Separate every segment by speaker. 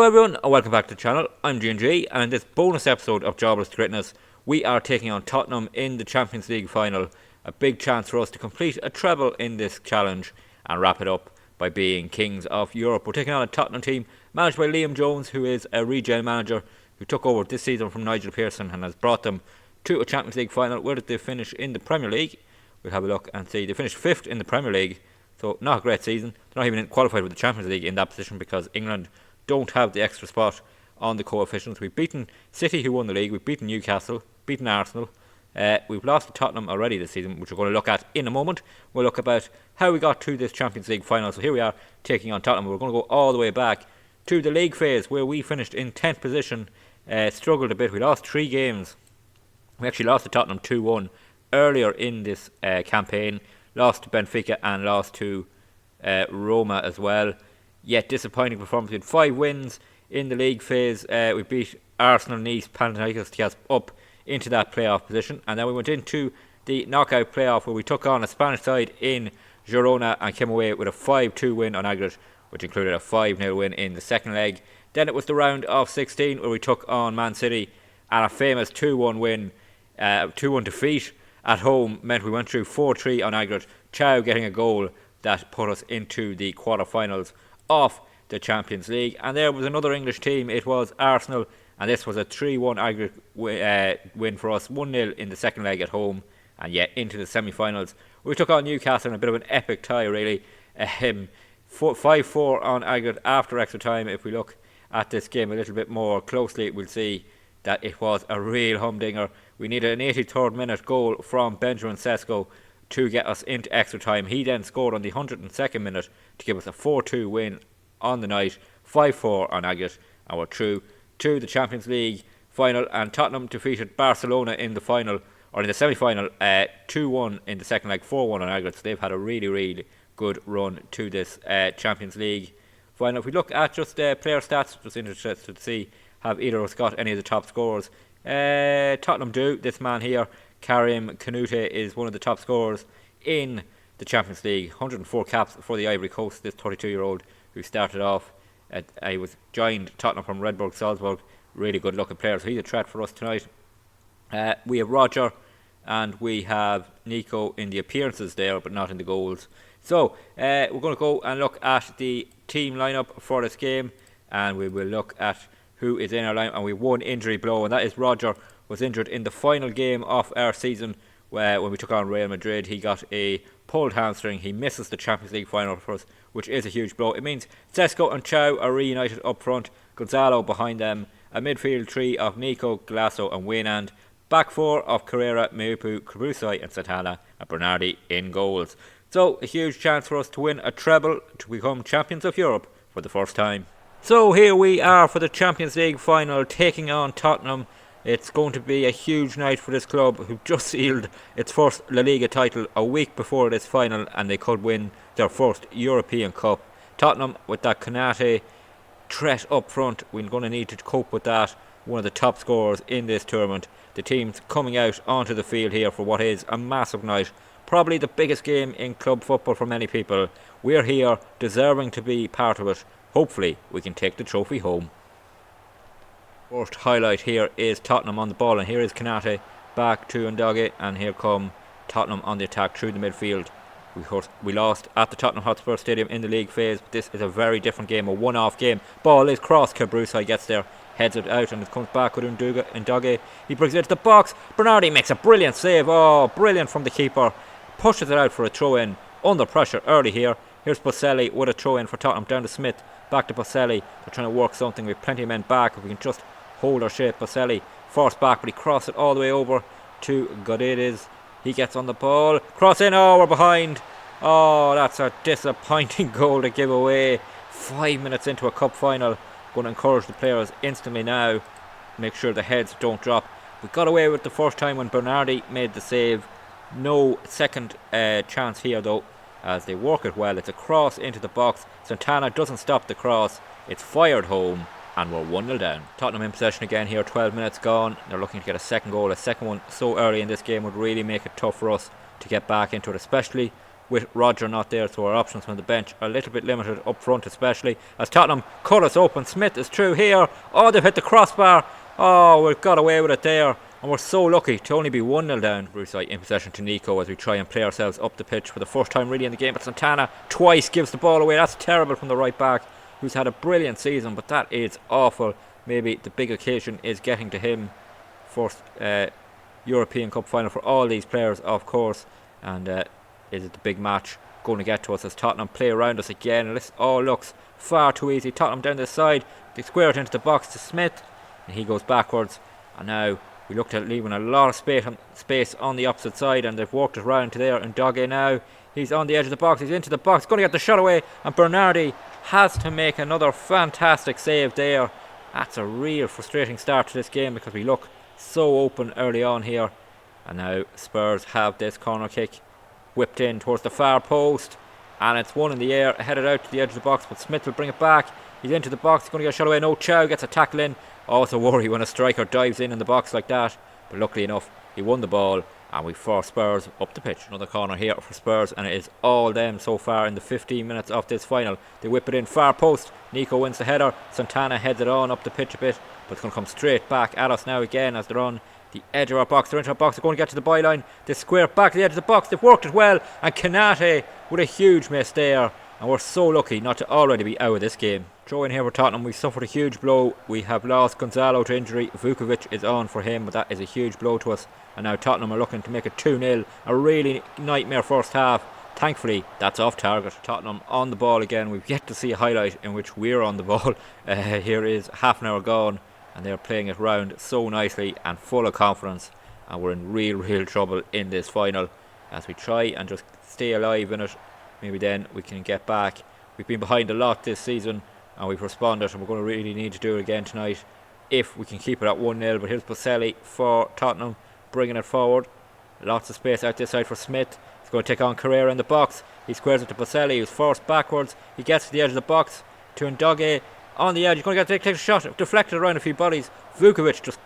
Speaker 1: everyone and welcome back to the channel. I'm G&G and in this bonus episode of Jobless to Greatness we are taking on Tottenham in the Champions League final. A big chance for us to complete a treble in this challenge and wrap it up by being Kings of Europe. We're taking on a Tottenham team managed by Liam Jones, who is a regen manager who took over this season from Nigel Pearson and has brought them to a Champions League final. Where did they finish in the Premier League? We'll have a look and see. They finished 5th in the Premier League, so not a great season. They're not even qualified with the Champions League in that position because England don't have the extra spot on the coefficients. We've beaten City, who won the league. We've beaten Newcastle, beaten Arsenal. We've lost to Tottenham already this season, which we're going to look at in a moment. We'll look about how we got to this Champions League final. So here we are taking on Tottenham. We're going to go all the way back to the league phase where we finished in 10th position, struggled a bit. We lost 3 games. We actually lost to Tottenham 2-1 earlier in this campaign. Lost to Benfica and lost to Roma as well. Yet disappointing performance. We had 5 wins in the league phase. We beat Arsenal, Nice, Panathinaikos to get us up into that playoff position, and then we went into the knockout playoff where we took on a Spanish side in Girona and came away with a 5-2 win on aggregate, which included a 5-0 win in the second leg. Then it was the round of 16 where we took on Man City, and a famous 2-1 win, 2-1 defeat at home meant we went through 4-3 on aggregate. Chow getting a goal that put us into the quarterfinals of the Champions League. And there was another English team. It was Arsenal, and this was a 3-1 aggregate win for us. 1-0 in the second leg at home, and yet into the semi-finals. We took on Newcastle in a bit of an epic tie, really. 5-4 on aggregate after extra time. If we look at this game a little bit more closely, we'll see that it was a real humdinger. We needed an 83rd minute goal from Benjamin Sesko to get us into extra time. He then scored on the 102nd minute to give us a 4-2 win on the night, 5-4 on aggregate, and we're through to the Champions League final. And Tottenham defeated Barcelona in the final, or in the semi-final, 2-1 in the second leg, 4-1 on aggregate. So they've had a really good run to this Champions League final. If we look at just player stats, just interested to see have either of us got any of the top scorers. Tottenham do. This man here, Karim Kanute, is one of the top scorers in the Champions League. 104 caps for the Ivory Coast, this 32-year-old who started off. He was joined Tottenham from Red Bull Salzburg. Really good looking player, so he's a threat for us tonight. We have Roger and we have Nico in the appearances there, but not in the goals. So we're going to go and look at the team lineup for this game, and we will look at who is in our line. And we have one injury blow, and that is Roger was injured in the final game of our season when we took on Real Madrid. He got a pulled hamstring. He misses the Champions League final for us, which is a huge blow. It means Sesko and Chow are reunited up front, Gonzalo behind them, a midfield 3 of Nico, Glasso and Waynand, back 4 of Carrera, Meupu, Krabusai and Santana, and Bernardi in goals. So a huge chance for us to win a treble, to become champions of Europe for the first time. So here we are for the Champions League final, taking on Tottenham. It's going to be a huge night for this club, who just sealed its first La Liga title a week before this final, and they could win their first European Cup. Tottenham, with that Kanate threat up front, we're going to need to cope with that. One of the top scorers in this tournament. The team's coming out onto the field here for what is a massive night. Probably the biggest game in club football for many people. We're here deserving to be part of it. Hopefully we can take the trophy home. First highlight here is Tottenham on the ball, and here is Kanate back to Ndoge, and here come Tottenham on the attack through the midfield. We lost at the Tottenham Hotspur Stadium in the league phase, but this is a very different game, a one-off game. Ball is crossed, Cabrusai gets there, heads it out, and it comes back with Ndoge. He brings it into the box. Bernardi makes a brilliant save. Oh, brilliant from the keeper. Pushes it out for a throw-in under pressure early here. Here's Boselli with a throw-in for Tottenham, down to Smith. Back to Boselli. They're trying to work something. We have plenty of men back. If we can just hold our shape. Boselli forced back, but he crossed it all the way over to Godinez. He gets on the ball. Cross in. Oh, we're behind. Oh, that's a disappointing goal to give away. 5 minutes into a cup final. Going to encourage the players instantly now. Make sure the heads don't drop. We got away with the first time when Bernardi made the save. No second chance here though, as they work it well. It's a cross into the box. Santana doesn't stop the cross. It's fired home, and we're 1-0 down. Tottenham in possession again here, 12 minutes gone. They're looking to get a second goal. A second one so early in this game would really make it tough for us to get back into it, especially with Roger not there, so our options from the bench are a little bit limited up front, especially as Tottenham cut us open. Smith is through here. Oh, they've hit the crossbar. Oh, we've got away with it there, and we're so lucky to only be 1-0 down. Brucey in possession to Nico as we try and play ourselves up the pitch for the first time really in the game, but Santana twice gives the ball away. That's terrible from the right back, who's had a brilliant season, but that is awful. Maybe the big occasion is getting to him. First European Cup final for all these players, of course, and is it the big match going to get to us as Tottenham play around us again? And this all looks far too easy. Tottenham down this side, they square it into the box to Smith, and he goes backwards, and now we looked at leaving a lot of space on the opposite side, and they've worked it round to there. And Doggett now, he's on the edge of the box, he's into the box, going to get the shot away, and Bernardi has to make another fantastic save there. That's a real frustrating start to this game because we look so open early on here. And now Spurs have this corner kick whipped in towards the far post, and it's one in the air, headed out to the edge of the box, but Smith will bring it back. He's into the box, he's going to get a shot away. No, Chow gets a tackle in. Oh, it's a worry when a striker dives in the box like that, but luckily enough he won the ball, and we force Spurs up the pitch. Another corner here for Spurs, and it is all them so far in the 15 minutes of this final. They whip it in, far post, Nico wins the header, Santana heads it on up the pitch a bit, but it's going to come straight back at us now again as they're on the edge of our box. They're into our box, they're going to get to the byline, they square back to the edge of the box, they've worked it well, and Kanate with a huge miss there, and we're so lucky not to already be out of this game. Throw in here for Tottenham, we suffered a huge blow. We have lost Gonzalo to injury. Vukovic is on for him, but that is a huge blow to us. And now Tottenham are looking to make it 2-0. A really nightmare first half. Thankfully, that's off target. Tottenham on the ball again. We've yet to see a highlight in which we're on the ball. Here is half an hour gone, and they're playing it round so nicely and full of confidence. And we're in real trouble in this final as we try and just stay alive in it. Maybe then we can get back. We've been behind a lot this season, and we've responded, and we're going to really need to do it again tonight if we can keep it at 1-0. But here's Boselli for Tottenham, bringing it forward. Lots of space out this side for Smith. He's going to take on Carrera in the box. He squares it to Boselli, who's forced backwards. He gets to the edge of the box to Ndoge on the edge. He's going to take a shot, deflected around a few bodies. Vukovic just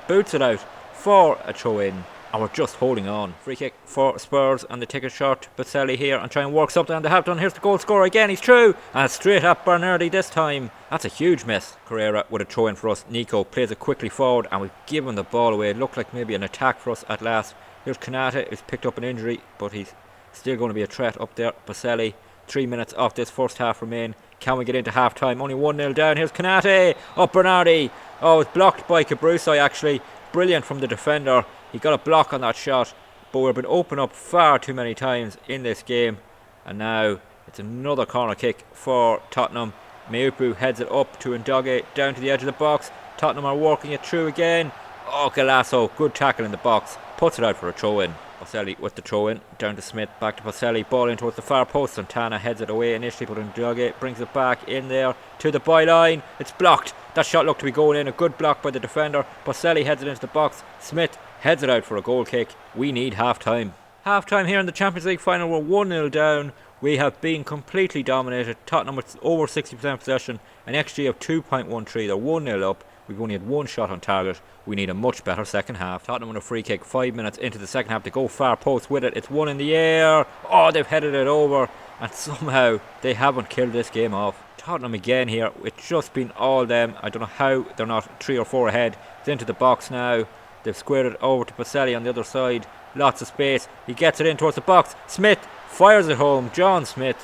Speaker 1: boots it out for a throw in. And we're just holding on. Free kick for Spurs, and they take a shot to Boselli here and try and work something, and they have done. Here's the goal scorer again, he's through, and it's straight at Bernardi this time. That's a huge miss. Carrera with a throw in for us. Nico plays it quickly forward, and we've given the ball away. It looked like maybe an attack for us at last. Here's Kanata, who's picked up an injury, but he's still going to be a threat up there. Boselli, 3 minutes off this first half remain. Can we get into half time? Only 1-0 down. Here's Kanate. Oh, Bernardi. Oh, it's blocked by Cabrusoi actually. Brilliant from the defender. He got a block on that shot, but we've been open up far too many times in this game. And now it's another corner kick for Tottenham. Meupu heads it up to Ndoge, down to the edge of the box. Tottenham are working it through again. Oh, Galasso, good tackle in the box, puts it out for a throw in. Boselli with the throw in, down to Smith, back to Boselli, ball in towards the far post. Santana heads it away initially, but Ndoge brings it back in there to the byline. It's blocked. That shot looked to be going in, a good block by the defender. Boselli heads it into the box. Smith heads it out for a goal kick. We need half time. Half time here in the Champions League final. We're 1-0 down. We have been completely dominated. Tottenham with over 60% possession, an XG of 2.13. They're 1-0 up. We've only had one shot on target. We need a much better second half. Tottenham with a free kick 5 minutes into the second half. They go far post with it. It's one in the air. Oh, they've headed it over, and somehow they haven't killed this game off. Tottenham again here. It's just been all them. I don't know how they're not 3 or 4 ahead. It's into the box now. They've squared it over to Boselli on the other side. Lots of space. He gets it in towards the box. Smith fires it home. John Smith.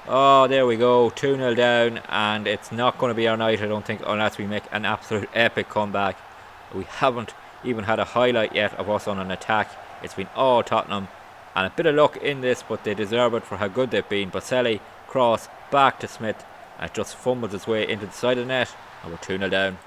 Speaker 1: Oh, there we go. 2-0 down, and it's not going to be our night, I don't think, unless we make an absolute epic comeback. We haven't even had a highlight yet of us on an attack. It's been all Tottenham, and a bit of luck in this, but they deserve it for how good they've been. Boselli, cross, back to Smith, and it just fumbles its way into the side of the net, and we're 2-0 down.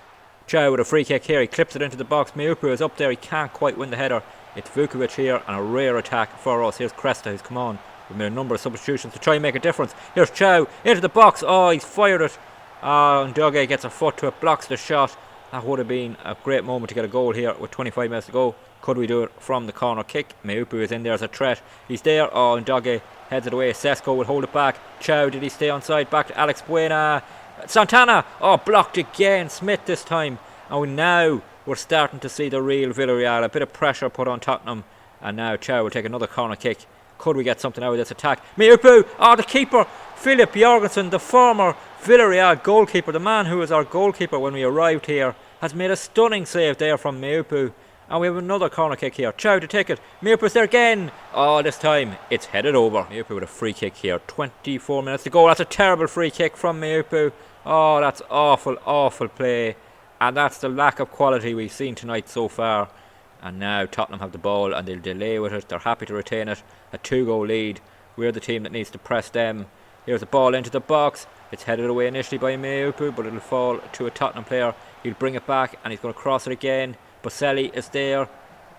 Speaker 1: Chow with a free kick here, he clips it into the box. Meupu is up there, he can't quite win the header. It's Vukovic here, and a rare attack for us. Here's Cresta, who's come on. We've made a number of substitutions to try and make a difference. Here's Chow into the box. Oh, he's fired it. And Ndoge gets a foot to it, blocks the shot. That would have been a great moment to get a goal here with 25 minutes to go. Could we do it from the corner kick? Meupu is in there as a threat. He's there. Oh, Ndoge heads it away. Sesko will hold it back. Chow, did he stay onside? Back to Alex Buena. Santana. Oh, blocked again. Smith this time. And now we're starting to see the real Villarreal. A bit of pressure put on Tottenham. And now Chow will take another corner kick. Could we get something out of this attack? Meupu, the keeper, Philip Jorgensen, the former Villarreal goalkeeper, the man who was our goalkeeper when we arrived here, has made a stunning save there from Meupu. And we have another corner kick here. Chow to take it. Meupu's there again. This time it's headed over. Meupu with a free kick here. 24 minutes to go. That's a terrible free kick from Meupu. That's awful, awful play. And that's the lack of quality we've seen tonight so far. And now Tottenham have the ball and they'll delay with it. They're happy to retain it. A 2-goal lead. We're the team that needs to press them. Here's the ball into the box. It's headed away initially by Meupu, but it'll fall to a Tottenham player. He'll bring it back and he's going to cross it again. Boselli is there,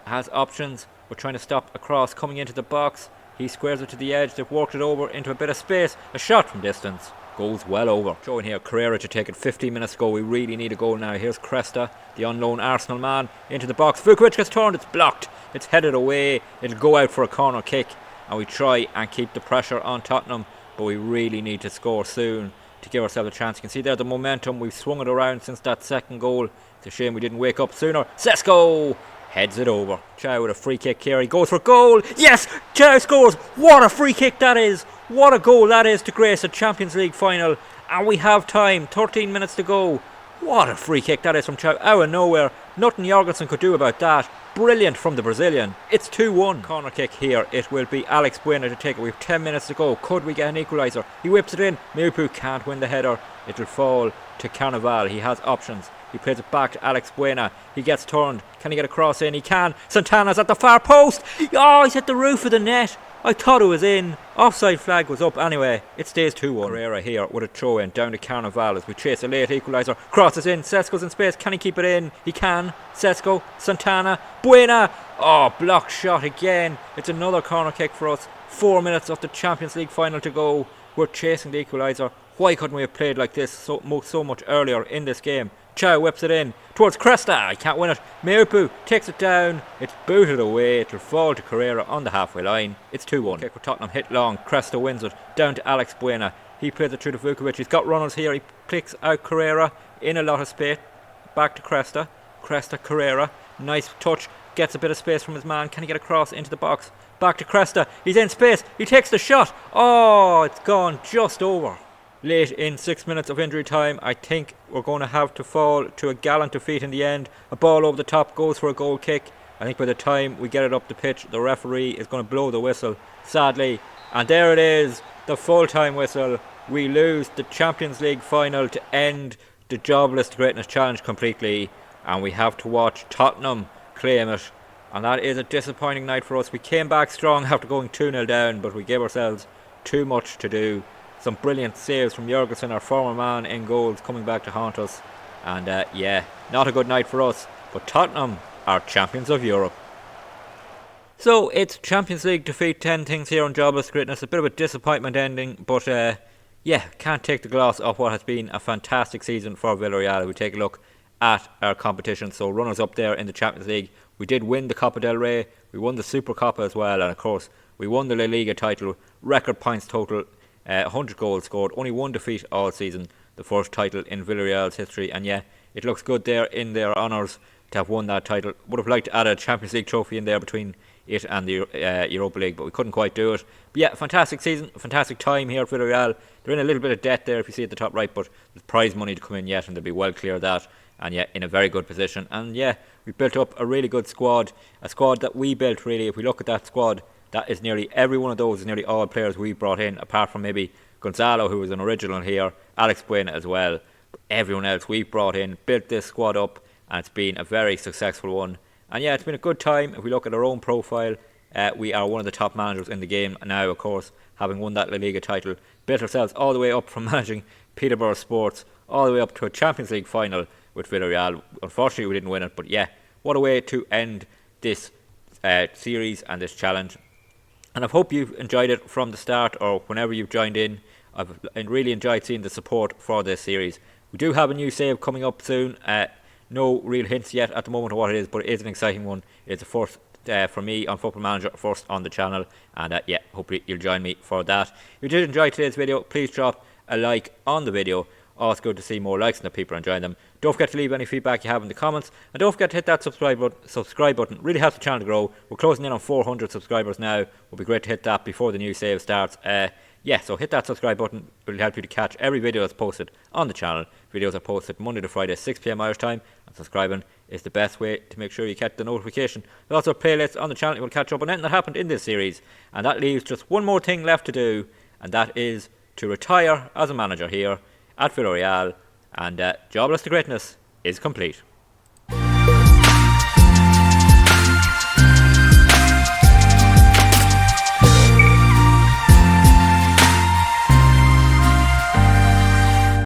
Speaker 1: has options. We're trying to stop a cross coming into the box. He squares it to the edge. They've worked it over into a bit of space. A shot from distance. Goes well over. Showing here Carrera to take it 15 minutes to go. We really need a goal now. Here's Cresta, the unknown Arsenal man, into the box. Vukovic gets turned. It's blocked. It's headed away. It'll go out for a corner kick. And we try and keep the pressure on Tottenham. But we really need to score soon to give ourselves a chance. You can see there the momentum. We've swung it around since that second goal. It's a shame we didn't wake up sooner. Sesko heads it over. Chow with a free kick here. He goes for goal. Yes! Chow scores. What a free kick that is. What a goal that is to grace a Champions League final. And we have time. 13 minutes to go. What a free kick that is from Chow. Out of nowhere. Nothing Jorgensen could do about that. Brilliant from the Brazilian. It's 2-1. Corner kick here. It will be Alex Buena to take it. We have 10 minutes to go. Could we get an equaliser? He whips it in. Meupu can't win the header. It will fall to Carnival. He has options. He plays it back to Alex Buena. He gets turned. Can he get a cross in? He can. Santana's at the far post. He's hit the roof of the net. I thought it was in. Offside flag was up anyway. It stays 2-1. Herrera here with a throw in down to Carnival as we chase a late equaliser. Crosses in. Sesko's in space. Can he keep it in? He can. Sesko. Santana. Buena. Blocked shot again. It's another corner kick for us. 4 minutes of the Champions League final to go. We're chasing the equaliser. Why couldn't we have played like this so much earlier in this game? Chow whips it in towards Cresta. He can't win it. Meupu takes it down. It's booted away. It'll fall to Carrera on the halfway line. It's 2-1. Kick with Tottenham hit long. Cresta wins it down to Alex Buena. He plays it through to Vukovic. He's got runners here. He clicks out Carrera in a lot of space. Back to Cresta. Cresta, Carrera. Nice touch. Gets a bit of space from his man. Can he get across into the box? Back to Cresta. He's in space. He takes the shot. It's gone just over. Late in 6 minutes of injury time, I think we're going to have to fall to a gallant defeat in the end. A ball over the top goes for a goal kick. I think by the time we get it up the pitch, the referee is going to blow the whistle, sadly. And there it is, the full-time whistle. We lose the Champions League final to end the Jobless Greatness Challenge completely. And we have to watch Tottenham claim it. And that is a disappointing night for us. We came back strong after going 2-0 down, but we gave ourselves too much to do. Some brilliant saves from Jorgensen, our former man, in goals coming back to haunt us. And not a good night for us. But Tottenham are champions of Europe. So it's Champions League defeat, 10 things here on Jobless Greatness. A bit of a disappointment ending, but can't take the gloss off what has been a fantastic season for Villarreal. We take a look at our competition. So runners up there in the Champions League. We did win the Copa del Rey. We won the Super Copa as well. And of course, we won the La Liga title. Record points total. 100 goals scored, only one defeat all season, the first title in Villarreal's history. And it looks good there in their honours to have won that title. Would have liked to add a Champions League trophy in there between it and the Europa League, but we couldn't quite do it. But fantastic season, fantastic time here at Villarreal. They're in a little bit of debt there if you see at the top right, but there's prize money to come in yet and they'll be well clear of that. And in a very good position. And we built up a really good squad, a squad that we built really. If we look at that squad, that is nearly every one of those is nearly all players we brought in, apart from maybe Gonzalo, who was an original here, Alex Buena as well. But everyone else we brought in, built this squad up, and it's been a very successful one. And it's been a good time. If we look at our own profile, we are one of the top managers in the game now, of course, having won that La Liga title. Built ourselves all the way up from managing Peterborough Sports, all the way up to a Champions League final with Villarreal. Unfortunately, we didn't win it, but what a way to end this series and this challenge. And I hope you've enjoyed it from the start or whenever you've joined in. I've really enjoyed seeing the support for this series. We do have a new save coming up soon. No real hints yet at the moment of what it is, but it is an exciting one. It's the first for me on Football Manager, first on the channel. And hopefully you'll join me for that. If you did enjoy today's video, please drop a like on the video. Always good to see more likes and that people are enjoying them. Don't forget to leave any feedback you have in the comments, and don't forget to hit that subscribe button. Really helps the channel to grow. We're closing in on 400 subscribers now. It would be great to hit that before the new save starts. So hit that subscribe button. It will help you to catch every video that's posted on the channel. Videos are posted Monday to Friday, 6 PM Irish time, and subscribing is the best way to make sure you get the notification. There's also playlists on the channel. You will catch up on anything that happened in this series, and that leaves just one more thing left to do, and that is to retire as a manager here at Villarreal, and Jobless to Greatness is complete.